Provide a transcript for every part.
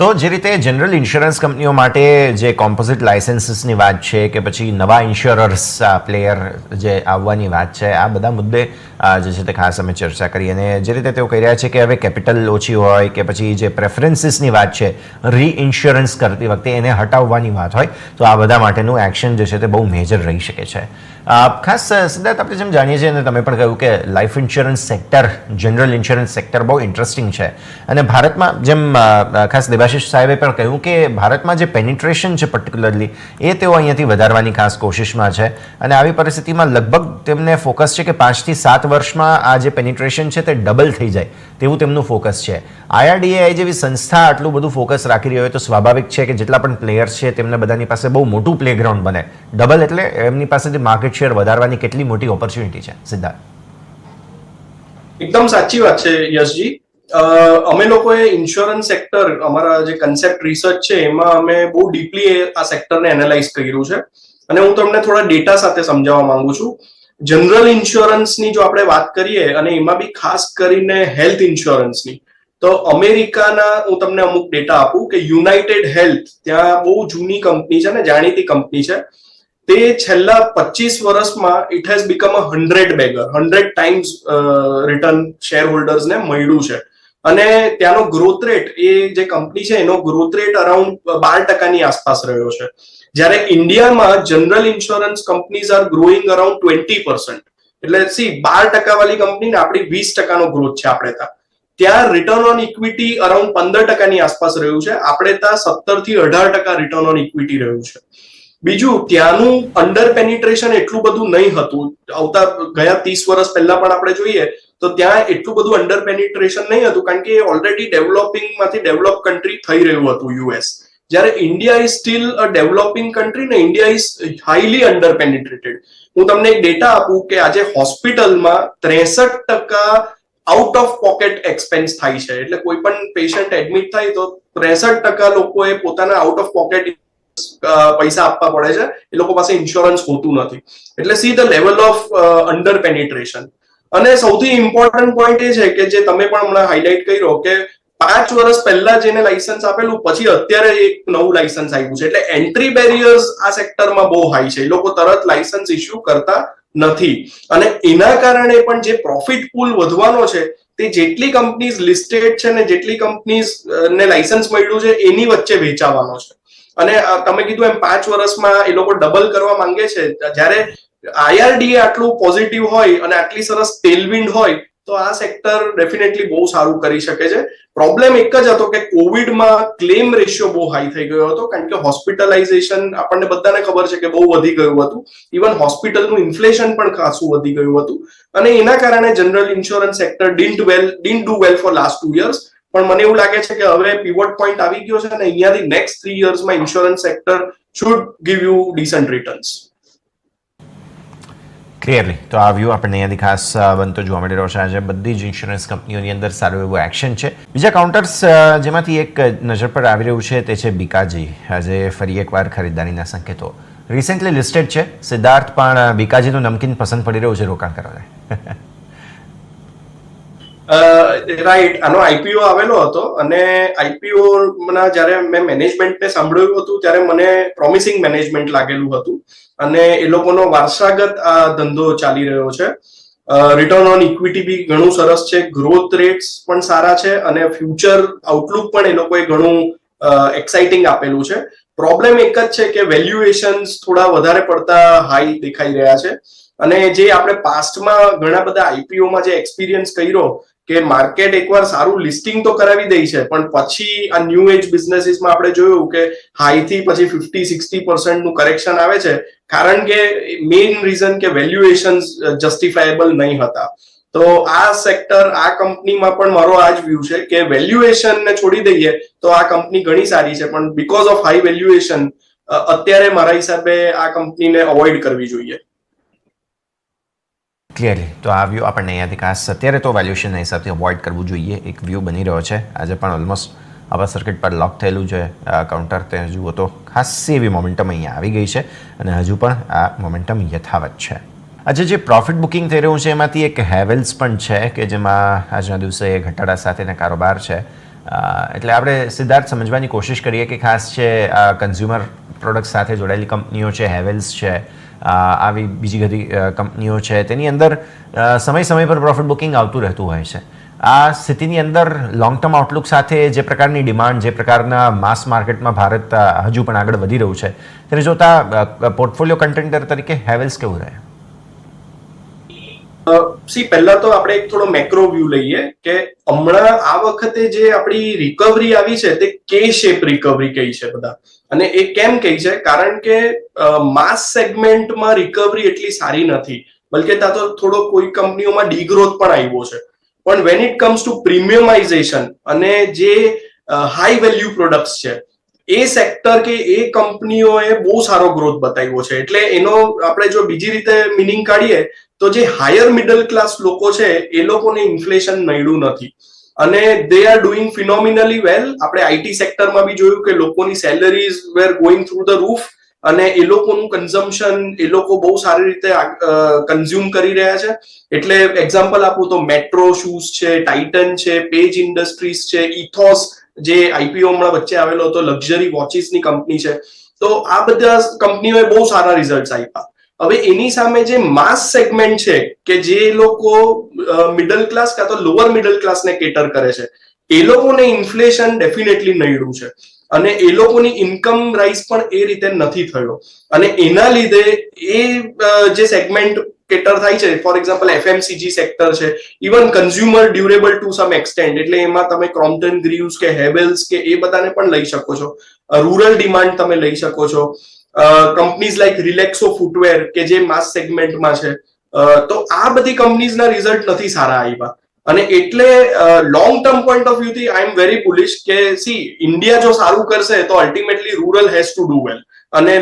તો જે રીતે જનરલ ઇન્સ્યોરન્સ કંપનીઓ માટે જે કોમ્પોઝિટ લાઇસન્સીસની વાત છે કે પછી નવા ઇન્સ્યોરર્સ પ્લેયર જે આવવાની વાત છે, આ બધા મુદ્દે જે છે તે ખાસ અમે ચર્ચા કરી. અને જે રીતે તેઓ કહી રહ્યા છે કે હવે કેપિટલ ઓછી હોય કે પછી જે પ્રેફરન્સીસની વાત છે રીઇન્સ્યોરન્સ કરતી વખતે એને હટાવવાની વાત હોય, તો આ બધા માટેનું એક્શન જે છે તે બહુ મેજર રહી શકે છે. ખાસ સિદ્ધાર્થ, આપણે જેમ જાણીએ છીએ અને તમે પણ કહ્યું કે life insurance sector, general insurance sector બહુ ઇન્ટરેસ્ટિંગ છે. અને ભારતમાં જેમ ખાસ દેવાશિષ સાહેબે પણ કહ્યું કે ભારતમાં જે પેનિટ્રેશન છે પર્ટિક્યુલરલી એ તેઓ અહીંયાથી વધારવાની ખાસ કોશિશમાં છે. અને આવી પરિસ્થિતિમાં લગભગ તેમને ફોકસ છે કે 5 થી 7 વર્ષમાં આ જે પેનિટ્રેશન છે તે ડબલ થઈ જાય તેવું તેમનું ફોકસ છે. IRDAI જેવી સંસ્થા આટલું બધું ફોકસ રાખી રહી હોય તો સ્વાભાવિક છે કે જેટલા પણ પ્લેયર્સ છે તેમને બધાની પાસે બહુ મોટું પ્લેગ્રાઉન્ડ બને. ડબલ એટલે એમની પાસે જે માર્કેટ શેર વધારવાની કેટલી મોટી ઓપોર્ચ્યુનિટી છે. સિદ્ધાર્થ, એકદમ સાચી વાત છે યશજી. અમે લોકોએ ઇન્સ્યોરન્સ સેક્ટર, અમારા જે કન્સેપ્ટ રિસર્ચ છે એમાં અમે બહુ ડીપલી આ સેક્ટરને એનાલાઇઝ કર્યું છે. અને હું તમને થોડા ડેટા સાથે સમજાવવા માંગુ છું. જનરલ ઇન્સ્યોરન્સની જો આપણે વાત કરીએ અને એમાં બી ખાસ કરીને હેલ્થ ઇન્સ્યોરન્સની, તો અમેરિકાના હું તમને અમુક ડેટા આપું કે યુનાઇટેડ હેલ્થ, ત્યાં બહુ જૂની કંપની છે ને જાણીતી કંપની છે, તે છેલ્લા 25 વર્ષમાં it has become a 100 bagger, 100 times return share હોલ્ડર્સને મળ્યું છે. અને ત્યાંનો ગ્રોથ રેટ, એ જે કંપની છે એનો ગ્રોથ રેટ અરાઉન્ડ 12% આસપાસ રહ્યો છે. જ્યારે ઇન્ડિયામાં general insurance companies R growing around 20%. એટલે 12% વાળી કંપની ને આપણી 20% ગ્રોથ છે આપણે ત્યાં રિટર્ન ઓન ઇક્વિટી અરાઉન્ડ 15% આસપાસ રહ્યું છે. આપણે ત્યાં 17 થી 18% રિટર્ન ઓન ઇક્વિટી રહ્યું છે. બીજું, ત્યાંનું અંડર પેનિટ્રેશન એટલું બધું નહીં હતું. આવતા ગયા 30 વર્ષ પહેલા પણ આપણે જોઈએ તો ત્યાં એટલું બધું અંડર પેનિટ્રેશન નહીં હતું, કારણ કે ઓલરેડી ડેવલપિંગમાંથી ડેવલપ કન્ટ્રી થઈ રહ્યું હતું US. જ્યારે India is still a developing country ને India is highly under penetrated. હું તમને એક ડેટા આપું કે આજે હોસ્પિટલમાં 63% આઉટ ઓફ પોકેટ એક્સપેન્સ થાય છે. એટલે કોઈ પણ પેશન્ટ એડમિટ થાય તો 63% લોકોએ પોતાના આઉટ ઓફ પોકેટ પૈસા આપવા પડે છે. એ લોકો પાસે ઇન્સ્યોરન્સ હોતું નથી. એટલે see the level of under penetration. અને સૌથી ઇમ્પોર્ટન્ટ પોઈન્ટ એ છે કે જે તમે પણ હમણાં હાઇલાઇટ કર્યો કે 5 વર્ષ પહેલા જેને લાયસન્સ આપેલું પછી અત્યારે એક નવું લાયસન્સ આવ્યું છે. એટલે એન્ટ્રી બેરિયર્સ આ સેક્ટરમાં બહુ હાઈ છે. એ લોકો તરત લાયસન્સ ઇસ્યુ કરતા નથી. અને એના કારણે પણ જે પ્રોફિટ પૂલ વધવાનો છે તે જેટલી કંપનીઝ લિસ્ટેડ છે ને જેટલી કંપનીઝ ને લાયસન્સ મળ્યું છે એની વચ્ચે વેચાવાનો છે. અને તમે કીધું એમ 5 વર્ષમાં એ લોકો ડબલ કરવા માંગે છે. જ્યારે IRDA આટલું પોઝિટિવ હોય અને આટલી સરસ ટેલવિન્ડ હોય તો આ સેક્ટર ડેફિનેટલી બહુ સારું કરી શકે છે. પ્રોબ્લેમ એક જ હતો કે કોવિડમાં ક્લેમ રેશિયો બહુ હાઈ થઈ ગયો હતો, કારણ કે હોસ્પિટલાઇઝેશન આપણને બધાને ખબર છે કે બહુ વધી ગયું હતું. ઇવન હોસ્પિટલનું ઇન્ફ્લેશન પણ ખાસું વધી ગયું હતું. અને એના કારણે general insurance sector didn't do well for last 2 years. પણ મને એવું લાગે છે કે હવે પીવોટ પોઈન્ટ આવી ગયો છે અને અહીંયાથી નેક્સ્ટ 3 yearsમાં insurance sector should give you decent returns. Clearly તો આ વ્યૂ આપણને અહીંયાથી ખાસ બનતો જોવા મળી રહ્યો છે. આજે બધી જ ઇન્સ્યોરન્સ કંપનીઓની અંદર સારું એવું એક્શન છે. બીજા કાઉન્ટર્સ જેમાંથી એક નજર પર આવી રહ્યું છે તે છે બીકાજી. આજે ફરી એકવાર ખરીદદારીના સંકેતો. રિસેન્ટલી લિસ્ટેડ છે. સિદ્ધાર્થ પણ બીકાજીનું નમકીન પસંદ પડી રહ્યું છે રોકાણ કરવાને. રાઈટ, આનો IPO આવેલો હતો અને IPO ના જ્યારે મેં મેનેજમેન્ટને સાંભળ્યું હતું ત્યારે મને પ્રોમિસિંગ મેનેજમેન્ટ લાગેલું હતું. અને એ લોકોનો વારસાગત આ ધંધો ચાલી રહ્યો છે. રિટર્ન ઓન ઇક્વિટી બી ઘણું સરસ છે, ગ્રોથ રેટ્સ પણ સારા છે અને ફ્યુચર આઉટલુક પણ એ લોકોએ ઘણું એક્સાઇટિંગ આપેલું છે. પ્રોબ્લેમ એક જ છે કે વેલ્યુએશન્સ થોડા વધારે પડતા હાઈ દેખાઈ રહ્યા છે. અને જે આપણે પાસ્ટમાં ઘણા બધા IPOમાં જે એક્સપિરિયન્સ કર્યો કે માર્કેટ એકવાર સારું લિસ્ટિંગ તો કરાવી દે છે પણ પછી આ ન્યૂ એજ બિઝનેસીસમાં આપણે જોયું કે હાઈ થી પછી 50-60% નું કરેક્શન આવે છે, કારણ કે મેઇન રીઝન કે વેલ્યુએશન્સ જસ્ટિફાયેબલ નહીં હતા. તો આ સેક્ટર, આ કંપનીમાં પણ મારો આ જ વ્યૂ છે કે વેલ્યુએશન ને છોડી દઈએ તો આ કંપની ઘણી સારી છે, પણ બીકોઝ ઓફ હાઈ વેલ્યુએશન અત્યારે મારા હિસાબે આ કંપનીને અવોઇડ કરવી જોઈએ. ક્લિયરલી તો આ વ્યૂ આપણને અહીંયાથી ખાસ અત્યારે તો વેલ્યુએશનના હિસાબથી અવોઇડ કરવું જોઈએ એક વ્યૂ બની રહ્યો છે. આજે પણ ઓલમોસ્ટ આવા સર્કિટ પર લોક થયેલું છે કાઉન્ટર. તે જુઓ તો ખાસી એવી મોમેન્ટમ અહીંયા આવી ગઈ છે અને હજુ પણ આ મોમેન્ટમ યથાવત છે. આજે જે પ્રોફિટ બુકિંગ થઈ રહ્યું છે એમાંથી એક હેવેલ્સ પણ છે કે જેમાં આજના દિવસે ઘટાડા સાથેના કારોબાર છે. એટલે આપણે સિદ્ધાર્થ સમજવાની કોશિશ કરીએ કે ખાસ છે કન્ઝ્યુમર પ્રોડક્ટ સાથે જોડાયેલી કંપનીઓ છે, હેવેલ્સ છે, આવી બીજી બધી કંપનીઓ છે, તેની અંદર સમય પર પ્રોફિટ બુકિંગ આવતું રહેતું હોય છે. આ સ્થિતિની અંદર લોંગ ટર્મ આઉટલુક સાથે જે પ્રકારની ડિમાન્ડ, જે પ્રકારના માસ માર્કેટમાં ભારત હજુ પણ આગળ વધી રહ્યું છે, તેને જોતા પોર્ટફોલિયો કન્ટેન્ડર તરીકે હેવેલ્સ કેવું રહે? પહેલા તો આપણે એક થોડો મેક્રો વ્યૂ લઈએ કે હમણાં આ વખતે જે આપણી રિકવરી આવી છે તે કે શેપ રિકવરી કહી છે બધા. અને એ કેમ કહી છે? કારણ કે માસ સેગમેન્ટમાં રિકવરી એટલી સારી નથી, બલકે ત્યાં તો થોડો કોઈ કંપનીઓમાં ડીગ્રોથ પણ આવ્યો છે. પણ વેન ઇટ કમ્સ ટુ પ્રીમિયમાઇઝેશન અને જે હાઈ વેલ્યુ પ્રોડક્ટ્સ છે, એ સેક્ટર કે એ કંપનીઓએ બહુ સારો ગ્રોથ બતાવ્યો છે. એટલે એનો આપણે જો બીજી રીતે મિનિંગ કાઢીએ તો જે હાયર મિડલ ક્લાસ લોકો છે એ લોકોને ઇન્ફ્લેશન નડ્યું નથી અને દે આર ડુઈંગ ફિનોમિનલી વેલ. આપણે આઈટી સેક્ટરમાં બી જોયું કે લોકોની સેલરીઝ વેર ગોઈંગ થ્રુ ધ રૂફ અને એ લોકોનું કન્ઝમ્પશન એ લોકો બહુ સારી રીતે કન્ઝ્યુમ કરી રહ્યા છે. એટલે એક્ઝામ્પલ આપું તો મેટ્રો શૂઝ છે, ટાઇટન છે, પેજ ઇન્ડસ્ટ્રીઝ છે, ઇથોસ જે આઈપીઓ હમણાં વચ્ચે આવેલો હતો, લક્ઝરી વોચીસની કંપની છે. તો આ બધા કંપનીઓએ બહુ સારા રિઝલ્ટ આપ્યા. હવે એની સામે જે માસ સેગમેન્ટ છે કે જે લોકો મિડલ ક્લાસ કાં તો લોઅર મિડલ ક્લાસને કેટર કરે છે, એ લોકોને ઇન્ફ્લેશન ડેફિનેટલી નડ્યું છે અને એ લોકોની ઇન્કમ રાઇઝ પણ એ રીતે નથી થયો. અને એના લીધે એ જે સેગમેન્ટ કેટર થાય છે, ફોર એક્ઝામ્પલ એફએમસીજી સેક્ટર છે, ઇવન કન્ઝ્યુમર ડ્યુરેબલ ટુ સમ એક્સટેન્ટ, એટલે એમાં તમે ક્રોમ્પ્ટન ગ્રીવ્સ કે હેવેલ્સ કે એ બધાને પણ લઈ શકો છો. રૂરલ ડિમાન્ડ તમે લઈ શકો છો. કંપનીઝ લાઈક રિલેક્સો ફૂટવેર કે જે માસ સેગમેન્ટમાં છે. તો આ બધી કંપનીઝના રિઝલ્ટ નથી સારા આવ્યા. અને એટલે long term point of view થી આઈ એમ વેરી બુલિશ કે ઇન્ડિયા જો સારું કરશે તો ultimately rural has to do well અને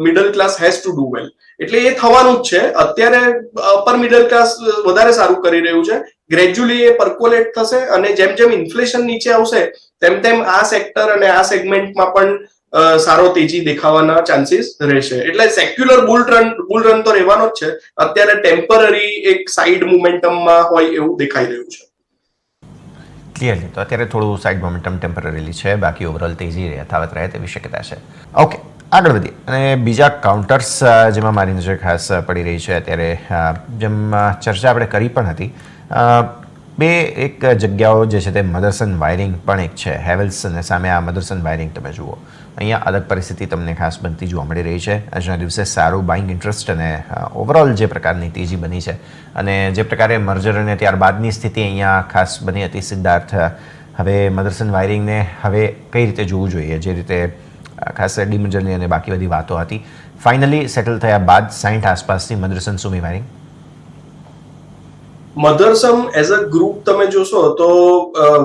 middle class has to do well. એટલે એ થવાનું જ છે. અત્યારે અપર મિડલ ક્લાસ વધારે સારું કરી રહ્યું છે. ગ્રેજ્યુઅલી એ પરકોલેટ થશે અને જેમ જેમ ઇન્ફ્લેશન નીચે આવશે તેમ તેમ આ સેક્ટર અને આ સેગમેન્ટમાં પણ સારો તેજી દેખાવાના ચાન્સીસ રહેશે. એટલે સેક્યુલર બુલ રન તો રહેવાનો જ છે. અત્યારે ટેમ્પરરી એક સાઇડ મોમેન્ટમમાં હોય એવું દેખાઈ રહ્યું છે. ક્લિયરલી તો અત્યારે થોડું સાઇડ મોમેન્ટમ ટેમ્પરરીલી છે, બાકી ઓવરઓલ તેજી યથાવત રહે તેવી શક્યતા છે. ઓકે, આગળ વધીએ અને બીજા કાઉન્ટર્સ જેમાં મારી નજર ખાસ પડી રહી છે અત્યારે, જેમ ચર્ચા આપણે કરી પણ હતી, બે એક જગ્યાઓ જે છે તે મધરસન વાયરિંગ પણ એક છે. હેવેલ્સ અને સામે આ મધરસન વાયરિંગ તમે જુઓ, અહીંયા અલગ પરિસ્થિતિ તમને ખાસ બનતી જોવા મળી રહી છે. આજના દિવસે સારું બાઇંગ ઇન્ટરેસ્ટ અને ઓવરઓલ જે પ્રકારની તેજી બની છે અને જે પ્રકારે મર્જર અને ત્યારબાદની સ્થિતિ અહીંયા ખાસ બની હતી, સિદ્ધાર્થ, હવે મધરસન વાયરિંગને હવે કઈ રીતે જોવું જોઈએ? જે રીતે ખાસ ડીમર્જરની અને બાકી બધી વાતો હતી, ફાઇનલી સેટલ થયા બાદ 60 આસપાસથી Motherson Sumi wiring. Motherson as a group તમે જોશો તો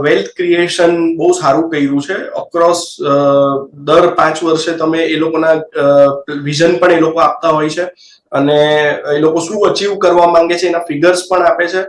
વેલ્થ ક્રિએશન બહુ સારું કર્યું છે. અક્રોસ દર 5 વર્ષે તમે એ લોકોના વિઝન પણ એ લોકો આપતા હોય છે અને એ લોકો શું અચીવ કરવા માંગે છે એના ફિગર્સ પણ આપે છે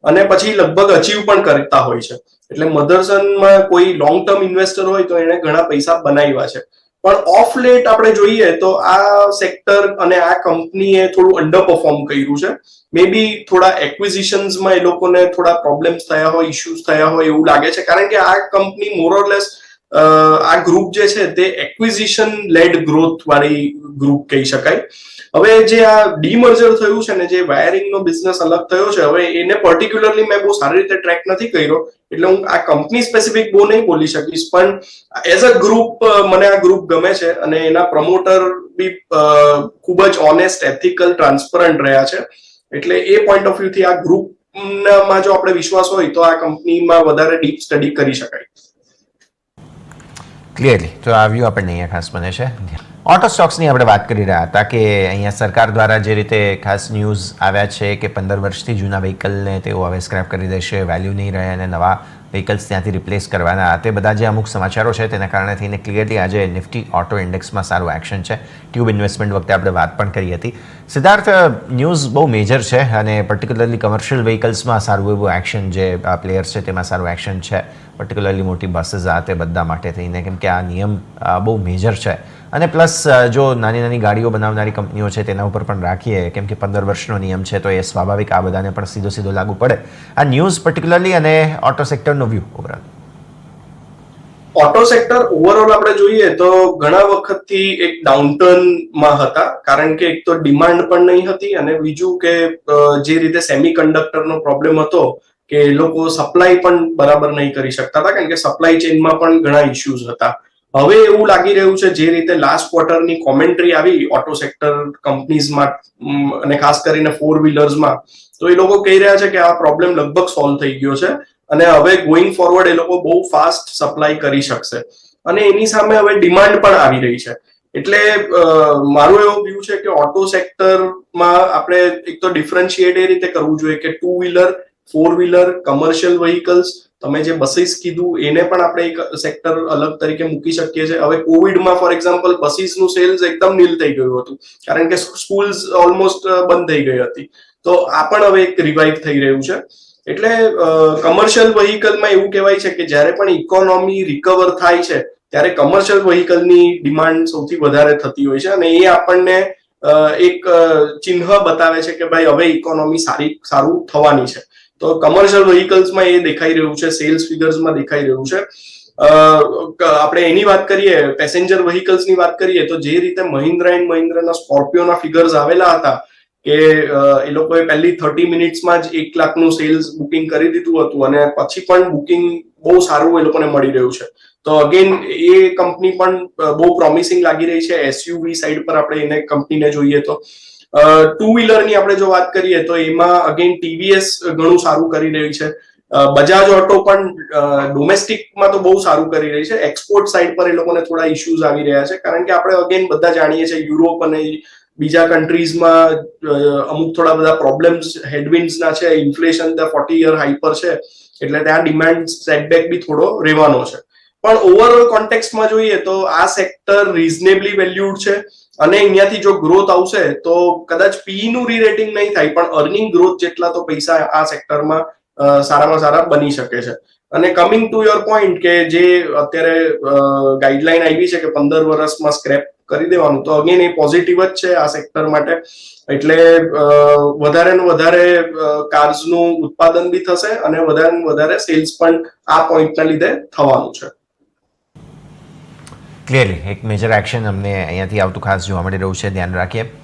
અને પછી લગભગ અચીવ પણ કરતા હોય છે. એટલે મધરસનમાં કોઈ લોંગ ટર્મ ઇન્વેસ્ટર હોય તો એને ઘણા પૈસા બનાવ્યા છે. પણ ઓફ લેટ આપણે જોઈએ તો આ સેક્ટર અને આ કંપનીએ થોડું અંડર પરફોર્મ કર્યું છે. મે બી થોડા એક્વિઝિશન્સમાં એ લોકોને થોડા પ્રોબ્લેમ્સ થયા હોય, ઇશ્યુઝ થયા હોય એવું લાગે છે. કારણ કે આ કંપની મોરઓરલેસ આ ગ્રુપ જે છે તે એક્વિઝિશન લેડ ગ્રોથ વાળી ગ્રુપ કહી શકાય. હવે જે આ ડીમર્જર થયું છે ને, જે વાયરિંગનો બિઝનેસ અલગ થયો છે, હવે એને પર્ટિક્યુલરલી મેં બહુ સારી રીતે ટ્રેક નથી કર્યો એટલે હું આ કંપની સ્પેસિફિક બહુ નહીં બોલી શકીશ. પણ એઝ અ ગ્રુપ મને આ ગ્રુપ ગમે છે અને એના પ્રમોટર બી ખૂબ જ ઓનેસ્ટ, એથિકલ, ટ્રાન્સપરન્ટ રહ્યા છે. એટલે એ પોઈન્ટ ઓફ વ્યૂ થી આ ગ્રુપમાં જો આપણે વિશ્વાસ હોય તો આ કંપનીમાં વધારે ડીપ સ્ટડી કરી શકાય. ક્લિયરલી તો આ વ્યૂ આપણને અહીંયા ખાસ બને છે. ઓટો સ્ટોક્સની આપણે વાત કરી રહ્યા હતા કે અહીંયા સરકાર દ્વારા જે રીતે ખાસ ન્યૂઝ આવ્યા છે કે 15 વર્ષથી જૂના વ્હીકલને તેઓ હવે સ્ક્રેપ કરી દેશે, વેલ્યુ નહીં રહે અને નવા વ્હીકલ્સ ત્યાંથી રિપ્લેસ કરવાના, તે બધા જે અમુક સમાચારો છે તેના કારણે થઈને ક્લિયરલી આજે નિફ્ટી ઓટો ઇન્ડેક્સમાં સારું એક્શન છે. ટ્યુબ ઇન્વેસ્ટમેન્ટ વખતે આપણે વાત પણ કરી હતી. સિદ્ધાર્થ, ન્યૂઝ બહુ મેજર છે અને પર્ટિક્યુલરલી કમર્શિયલ વ્હીકલ્સમાં સારું એવું એક્શન, જે પ્લેયર્સ છે તેમાં સારું એક્શન છે, પર્ટિક્યુલરલી મોટી બસીસ આ તે બધા માટે થઈને, કેમ કે આ નિયમ બહુ મેજર છે. અને પ્લસ જો નાની નાની ગાડીઓ બનાવનારી કંપનીઓ છે તેના ઉપર પણ રાખીએ, કેમ કે 15 વર્ષનો નિયમ છે તો એ સ્વાભાવિક આ બધાને પણ સીધો લાગુ પડે. આ ન્યૂઝ પર્ટિક્યુલરલી અને ઓટો સેક્ટરનો view overall. Auto sector overall આપણે જોઈએ તો ઘણા વખતથી એક ડાઉનટર્નમાં હતા, કારણ કે એક તો ડિમાન્ડ પણ નહીં હતી અને બીજું કે જે રીતે સેમિકન્ડક્ટરનો પ્રોબ્લેમ હતો કે એ લોકો સપ્લાય પણ બરાબર નહીં કરી શકતા હતા, કારણ કે સપ્લાય ચેઇનમાં પણ ઘણા ઇશ્યુઝ હતા. હવે એવું લાગી રહ્યું છે જે રીતે લાસ્ટ ક્વાર્ટરની કોમેન્ટ્રી આવી ઓટો સેક્ટર કંપનીઝમાં અને ખાસ કરીને 4-વ્હીલર્સમાં, તો એ લોકો કહી રહ્યા છે કે આ પ્રોબ્લેમ લગભગ સોલ્વ થઈ ગયો છે અને હવે ગોઈંગ ફોરવર્ડ એ લોકો બહુ ફાસ્ટ સપ્લાય કરી શકશે અને એની સામે હવે ડિમાન્ડ પણ આવી રહી છે. એટલે મારું એવું વ્યૂ છે કે ઓટો સેક્ટરમાં આપણે એક તો ડિફરન્શિએટ એ રીતે કરવું જોઈએ કે 2-વ્હીલર, 4-વ્હીલર, કમર્શિયલ વ્હીકલ્સ, તમે જે બસીસ કીધું એને પણ આપણે એક સેક્ટર અલગ તરીકે મૂકી શકીએ છીએ. હવે કોવિડમાં ફોર એક્ઝામ્પલ બસીસનું સેલ્સ એકદમ નીલ થઈ ગયું હતું, કારણ કે સ્કૂલ્સ ઓલમોસ્ટ બંધ થઈ ગઈ હતી, તો આ પણ હવે એક રિવાઇવ થઈ રહ્યું છે. એટલે કમર્શિયલ વ્હીકલમાં એવું કહેવાય છે કે જ્યારે પણ ઇકોનોમી રિકવર થાય છે ત્યારે કમર્શિયલ વ્હીકલની ડિમાન્ડ સૌથી વધારે થતી હોય છે અને એ આપણને એક ચિહ્ન બતાવે છે કે ભાઈ હવે ઇકોનોમી સારું થવાની છે. તો કમર્શિયલ વ્હીકલ્સમાં એ દેખાઈ રહ્યું છે, સેલ્સ ફિગર્સમાં દેખાઈ રહ્યું છે. આપણે એની વાત કરીએ, પેસેન્જર વ્હીકલ્સની વાત કરીએ તો જે રીતે મહિન્દ્રા એન્ડ મહિન્દ્રાના સ્કોર્પિયોના ફિગર્સ આવેલા હતા કે એ લોકોએ પહેલી 30 મિનિટ્સમાં જ 1 લાખનું સેલ્સ બુકિંગ કરી દીધું હતું અને પછી પણ બુકિંગ બહુ સારું એ લોકોને મળી રહ્યું છે. તો અગેન એ કંપની પણ બહુ પ્રોમિસિંગ લાગી રહી છે. એસયુવી સાઈડ પર આપણે એને કંપનીને જોઈએ તો 2-વ્હીલરની આપણે જો વાત કરીએ તો એમાં અગેન ટીવીએસ ઘણું સારું કરી રહી છે. બજાજ ઓટો પણ ડોમેસ્ટિકમાં તો બહુ સારું કરી રહી છે. એક્સપોર્ટ સાઈડ પર એ લોકોને થોડા ઇશ્યુઝ આવી રહ્યા છે, કારણ કે આપણે અગેન બધા જાણીએ છીએ યુરોપ અને બીજા કન્ટ્રીઝમાં અમુક થોડા બધા પ્રોબ્લેમ્સ હેડવિન્ડ્સના છે. ઇન્ફ્લેશન ત્યાં 40-યર હાઈ પર છે, એટલે ત્યાં ડિમાન્ડ સેટબેક બી થોડો રહેવાનો છે. પણ ઓવરઓલ કોન્ટેક્સ્ટમાં જોઈએ તો આ સેક્ટર રીઝનેબલી વેલ્યુડ છે અને અહીંયાથી જો ગ્રોથ આવશે તો કદાચ પી નું રીરેટિંગ નહીં થાય, પણ અર્નિંગ ગ્રોથ જેટલા તો પૈસા આ સેક્ટરમાં સારામાં સારા બની શકે છે. અને કમિંગ ટુ યોર પોઈન્ટ કે જે અત્યારે ગાઈડલાઈન આવી છે કે 15 વર્ષમાં સ્ક્રેપ કરી દેવાનું, તો અગેન એ પોઝિટિવ જ છે આ સેક્ટર માટે. એટલે વધારે ને વધારે કાર્સનું ઉત્પાદન બી થશે અને વધારે ને વધારે સેલ્સ પણ આ પોઈન્ટના લીધે થવાનું છે. ક્લિયરલી એક મેજર એક્શન અમને અહીંયાથી આવતું ખાસ જોવા મળી રહ્યું છે, ધ્યાન રાખીએ.